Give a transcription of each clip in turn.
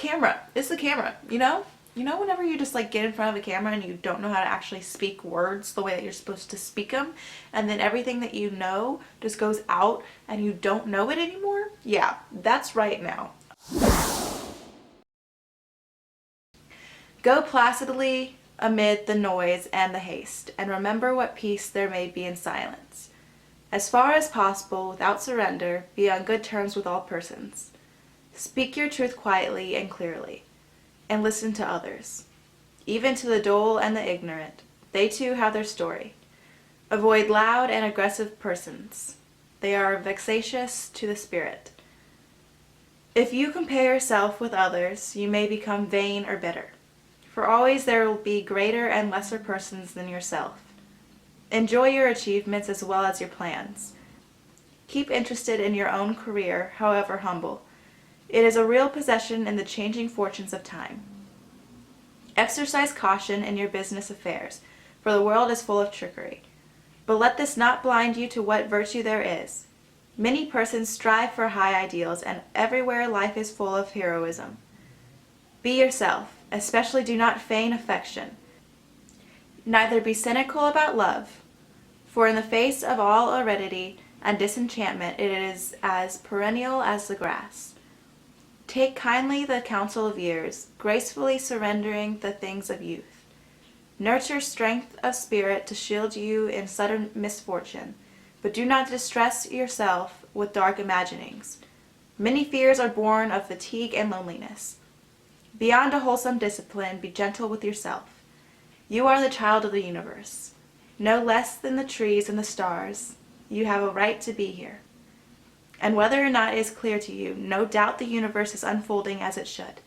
camera. It's the camera, you know? You know whenever you just like get in front of a camera and you don't know how to actually speak words the way that you're supposed to speak them, and then everything that you know just goes out and you don't know it anymore? Yeah, that's right now. Go placidly amid the noise and the haste, and remember what peace there may be in silence. As far as possible, without surrender, be on good terms with all persons. Speak your truth quietly and clearly, and listen to others, even to the dull and the ignorant. They too have their story. Avoid loud and aggressive persons. They are vexatious to the spirit. If you compare yourself with others, you may become vain or bitter, for always there will be greater and lesser persons than yourself. Enjoy your achievements as well as your plans. Keep interested in your own career, however humble. It is a real possession in the changing fortunes of time. Exercise caution in your business affairs, for the world is full of trickery. But let this not blind you to what virtue there is. Many persons strive for high ideals, and everywhere life is full of heroism. Be yourself, especially do not feign affection. Neither be cynical about love, for in the face of all aridity and disenchantment it is as perennial as the grass. Take kindly the counsel of years, gracefully surrendering the things of youth. Nurture strength of spirit to shield you in sudden misfortune, but do not distress yourself with dark imaginings. Many fears are born of fatigue and loneliness. Beyond a wholesome discipline, be gentle with yourself. You are the child of the universe. No less than the trees and the stars, you have a right to be here. And whether or not it is clear to you, no doubt the universe is unfolding as it should.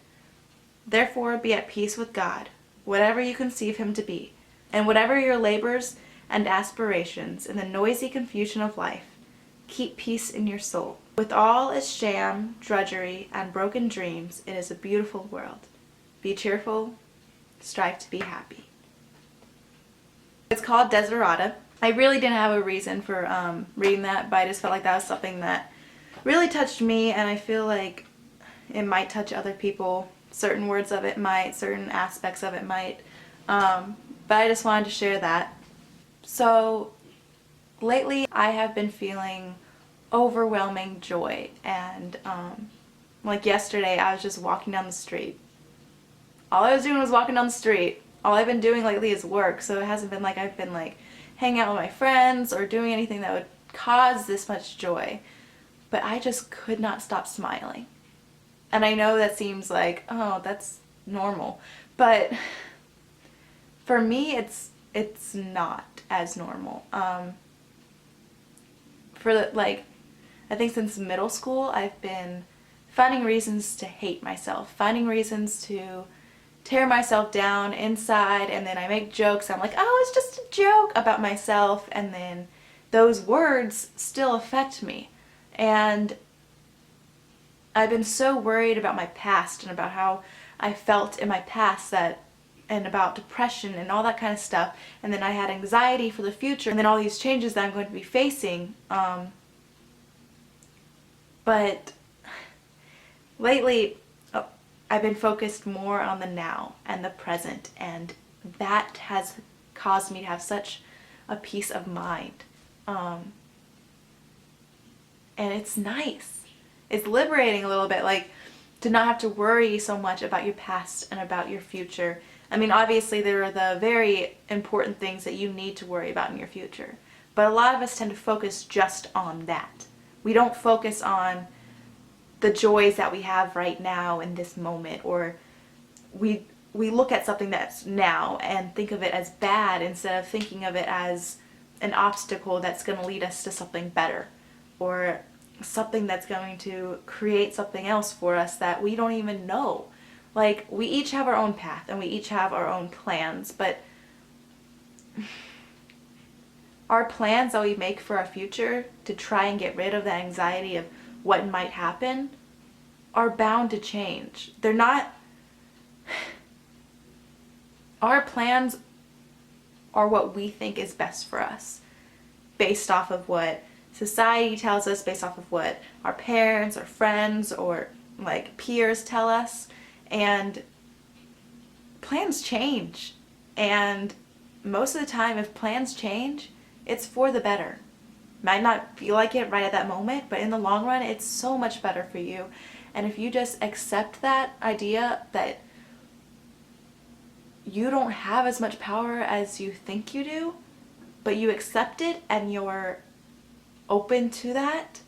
Therefore, be at peace with God, whatever you conceive him to be, and whatever your labors and aspirations in the noisy confusion of life, keep peace in your soul. With all its sham, drudgery, and broken dreams, it is a beautiful world. Be cheerful, strive to be happy. It's called Desiderata. I really didn't have a reason for reading that, but I just felt like that was something that really touched me, and I feel like it might touch other people. Certain words of it might, certain aspects of it might, but I just wanted to share that. So lately I have been feeling overwhelming joy, and like yesterday I was just walking down the street. All I was doing was walking down the street. All I've been doing lately is work, so it hasn't been like I've been like hanging out with my friends or doing anything that would cause this much joy. But I just could not stop smiling. And I know that seems like, oh, that's normal. But for me, it's not as normal. I think since middle school, I've been finding reasons to hate myself, finding reasons to tear myself down inside, and then I make jokes. I'm like, oh, it's just a joke about myself, and then those words still affect me. And I've been so worried about my past and about how I felt in my past, and about depression and all that kind of stuff, and then I had anxiety for the future, and then all these changes that I'm going to be facing. But lately I've been focused more on the now and the present, and that has caused me to have such a peace of mind. And it's nice. It's liberating a little bit, like, to not have to worry so much about your past and about your future. I mean, obviously there are the very important things that you need to worry about in your future, but a lot of us tend to focus just on that. We don't focus on the joys that we have right now in this moment, or we look at something that's now and think of it as bad instead of thinking of it as an obstacle that's going to lead us to something better, or something that's going to create something else for us that we don't even know. Like, we each have our own path and we each have our own plans, but our plans that we make for our future to try and get rid of the anxiety of what might happen are bound to change. They're not... Our plans are what we think is best for us, based off of what society tells us, based off of what our parents or friends or like peers tell us. And plans change. And most of the time, if plans change, it's for the better. Might not feel like it right at that moment, but in the long run, it's so much better for you. And if you just accept that idea that you don't have as much power as you think you do, but you accept it and you're open to that,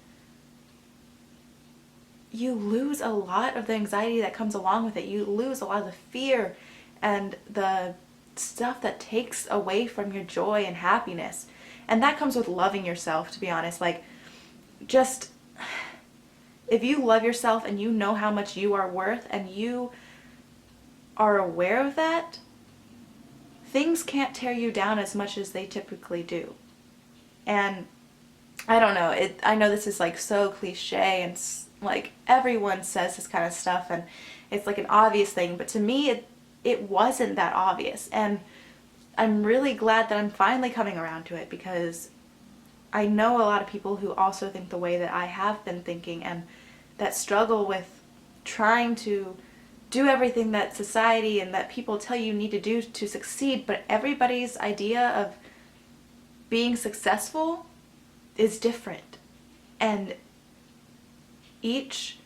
you lose a lot of the anxiety that comes along with it. You lose a lot of the fear and the stuff that takes away from your joy and happiness. And that comes with loving yourself, to be honest. Like, just, if you love yourself and you know how much you are worth and you are aware of that, things can't tear you down as much as they typically do. And I don't know, I know this is like so cliche and like everyone says this kind of stuff and it's like an obvious thing, but to me it wasn't that obvious. And I'm really glad that I'm finally coming around to it, because I know a lot of people who also think the way that I have been thinking and that struggle with trying to do everything that society and that people tell you need to do to succeed, but everybody's idea of being successful is different. And each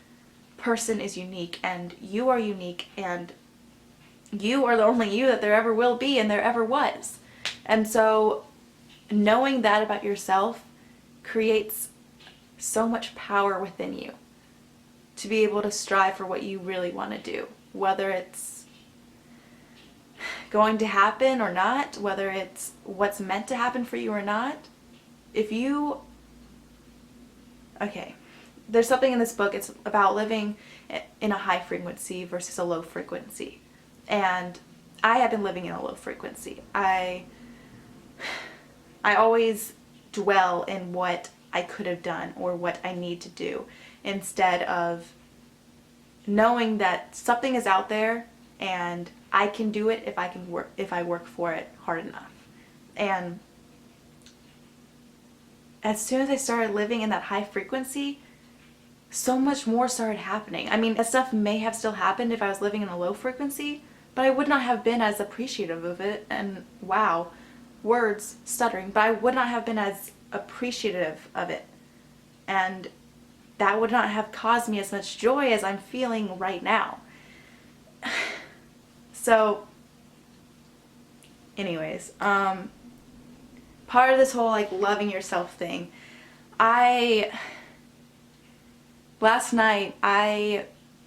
person is unique, and you are unique, and you are the only you that there ever will be and there ever was. And so knowing that about yourself creates so much power within you to be able to strive for what you really want to do, whether it's going to happen or not, whether it's what's meant to happen for you or not. There's something in this book, it's about living in a high frequency versus a low frequency. And I have been living in a low frequency. I always dwell in what I could have done or what I need to do, instead of knowing that something is out there and I can do it if I work for it hard enough. And as soon as I started living in that high frequency, so much more started happening. I mean, that stuff may have still happened if I was living in a low frequency, but I would not have been as appreciative of it. And wow, words stuttering, but I would not have been as appreciative of it. And that would not have caused me as much joy as I'm feeling right now. So anyways, part of this whole like loving yourself thing, last night I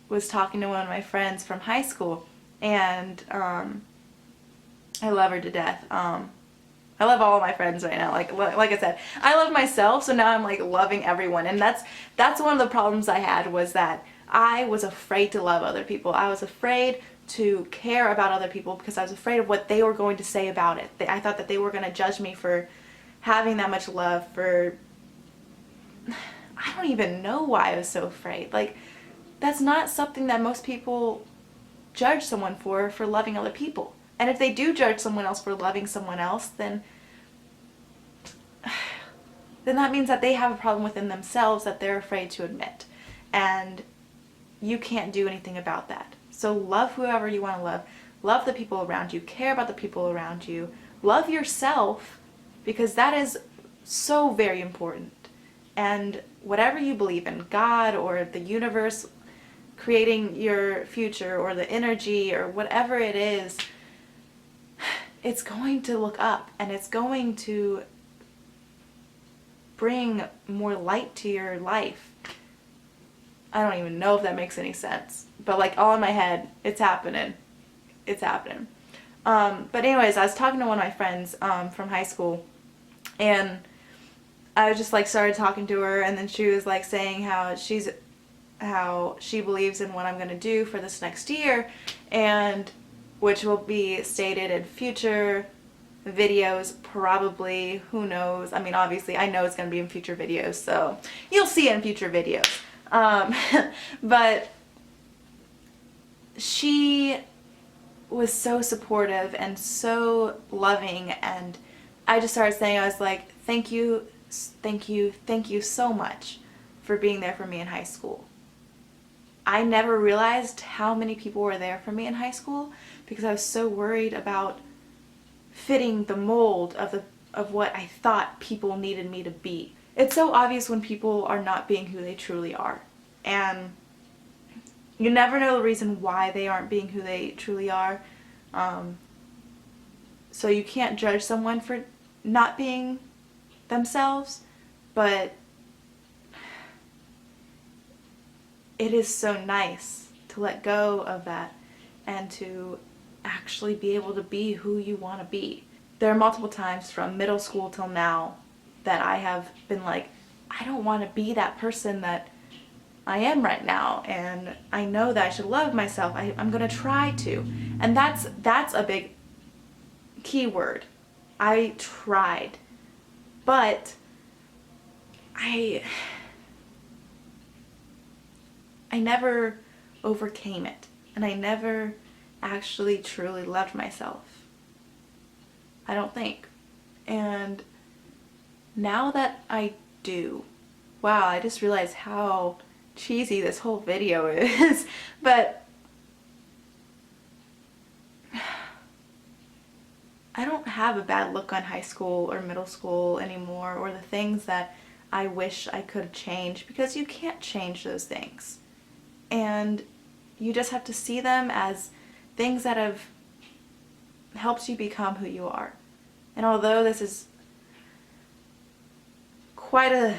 was talking to one of my friends from high school, and I love her to death. I love all of my friends right now. Like I said, I love myself, so now I'm like loving everyone. And that's one of the problems I had, was that I was afraid to love other people. I was afraid to care about other people because I was afraid of what they were going to say about it. I thought that they were going to judge me for having that much love, I don't even know why I was so afraid. Like, that's not something that most people judge someone for loving other people. And if they do judge someone else for loving someone else, then that means that they have a problem within themselves that they're afraid to admit. And you can't do anything about that. So love whoever you want to love. Love the people around you. Care about the people around you. Love yourself, because that is so very important. And whatever you believe in, God or the universe creating your future or the energy or whatever it is, it's going to look up and it's going to bring more light to your life. I don't even know if that makes any sense, but like all in my head, it's happening. It's happening. But anyways, I was talking to one of my friends from high school, and I just like started talking to her, and then she was like saying how she believes in what I'm going to do for this next year, and which will be stated in future videos, probably. Who knows? I mean, obviously I know it's going to be in future videos, so you'll see it in future videos. But she was so supportive and so loving, and I just started saying, I was like, thank you so much for being there for me in high school. I never realized how many people were there for me in high school because I was so worried about fitting the mold of what I thought people needed me to be. It's so obvious when people are not being who they truly are. And you never know the reason why they aren't being who they truly are. So you can't judge someone for not being themselves, but it is so nice to let go of that and to actually be able to be who you want to be. There are multiple times from middle school till now that I have been like, I don't want to be that person that I am right now, and I know that I should love myself. I'm going to try to. And that's a big key word. I tried. But I never overcame it, and I never actually truly loved myself. I don't think. And now that I do, wow, I just realized how cheesy this whole video is, but I don't have a bad look on high school or middle school anymore, or the things that I wish I could change, because you can't change those things. And you just have to see them as things that have helped you become who you are. And although this is quite a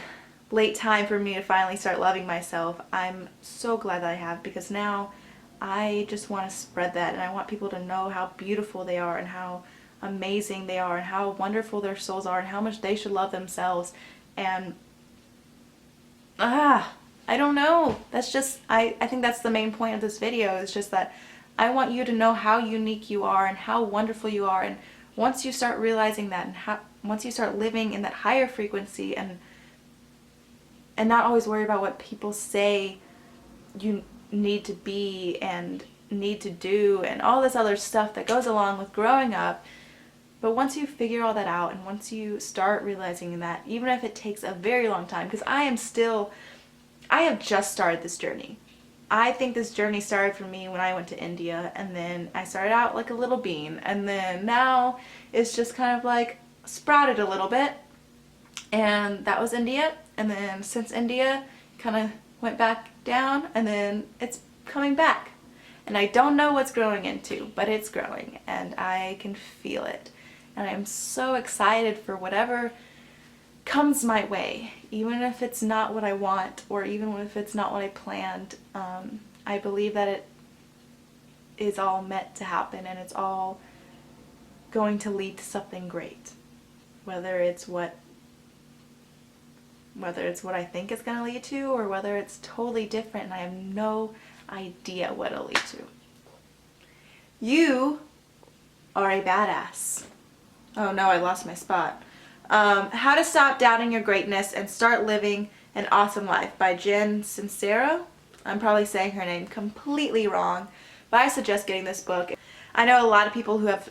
late time for me to finally start loving myself, I'm so glad that I have, because now I just want to spread that, and I want people to know how beautiful they are and how amazing they are and how wonderful their souls are and how much they should love themselves. And I don't know. That's just, I think that's the main point of this video, is just that I want you to know how unique you are and how wonderful you are. And once you start realizing that, and once you start living in that higher frequency, and not always worry about what people say you need to be and need to do and all this other stuff that goes along with growing up. But once you figure all that out, and once you start realizing that, even if it takes a very long time, because I have just started this journey. I think this journey started for me when I went to India, and then I started out like a little bean, and then now it's just kind of like sprouted a little bit, and that was India. And then since India, kind of went back down, and then it's coming back. And I don't know what's growing into, but it's growing, and I can feel it. And I'm so excited for whatever comes my way, even if it's not what I want, or even if it's not what I planned. I believe that it is all meant to happen, and it's all going to lead to something great. Whether it's what I think it's going to lead to, or whether it's totally different and I have no idea what it'll lead to. You are a badass. Oh no, I lost my spot. How to Stop Doubting Your Greatness and Start Living an Awesome Life by Sincero. I'm probably saying her name completely wrong, but I suggest getting this book. I know a lot of people who have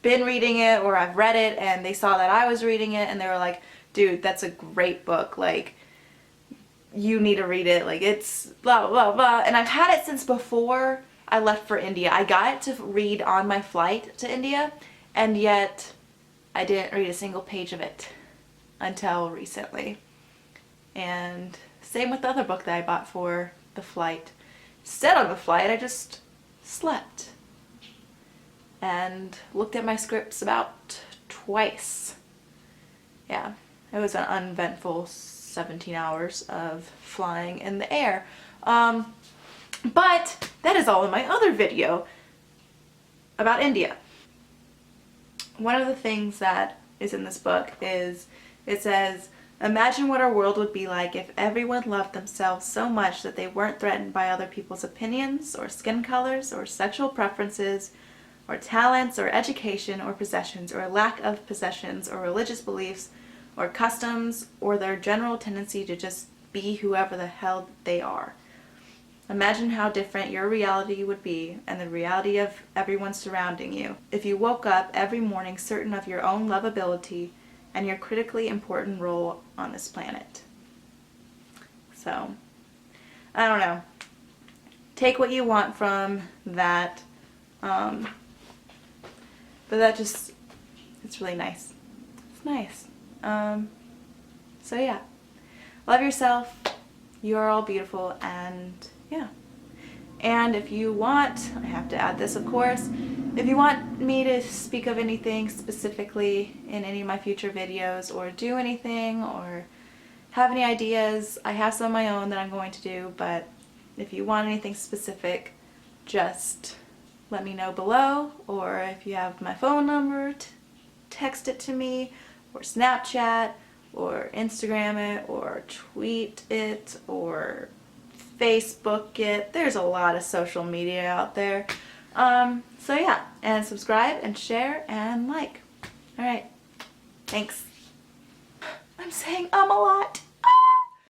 been reading it, or I've read it, and they saw that I was reading it, and they were like, dude, that's a great book, like, you need to read it, like, it's blah blah blah. And I've had it since before I left for India. I got it to read on my flight to India, and yet I didn't read a single page of it until recently. And same with the other book that I bought for the flight. Instead on the flight, I just slept and looked at my scripts about twice. Yeah, it was an uneventful 17 hours of flying in the air. But that is all in my other video about India. One of the things that is in this book is, it says, imagine what our world would be like if everyone loved themselves so much that they weren't threatened by other people's opinions, or skin colors, or sexual preferences, or talents, or education, or possessions, or lack of possessions, or religious beliefs, or customs, or their general tendency to just be whoever the hell they are. Imagine how different your reality would be, and the reality of everyone surrounding you, if you woke up every morning certain of your own lovability and your critically important role on this planet. So, I don't know. take what you want from that. But that just, it's really nice. It's nice. So yeah, love yourself. You are all beautiful, and yeah. And if you want, I have to add this of course, if you want me to speak of anything specifically in any of my future videos, or do anything, or have any ideas, I have some of my own that I'm going to do, but if you want anything specific, just let me know below, or if you have my phone number, text it to me, or Snapchat, or Instagram it, or tweet it, or Facebook it. There's a lot of social media out there. So yeah, and subscribe and share and like. Alright, thanks. I'm saying a lot.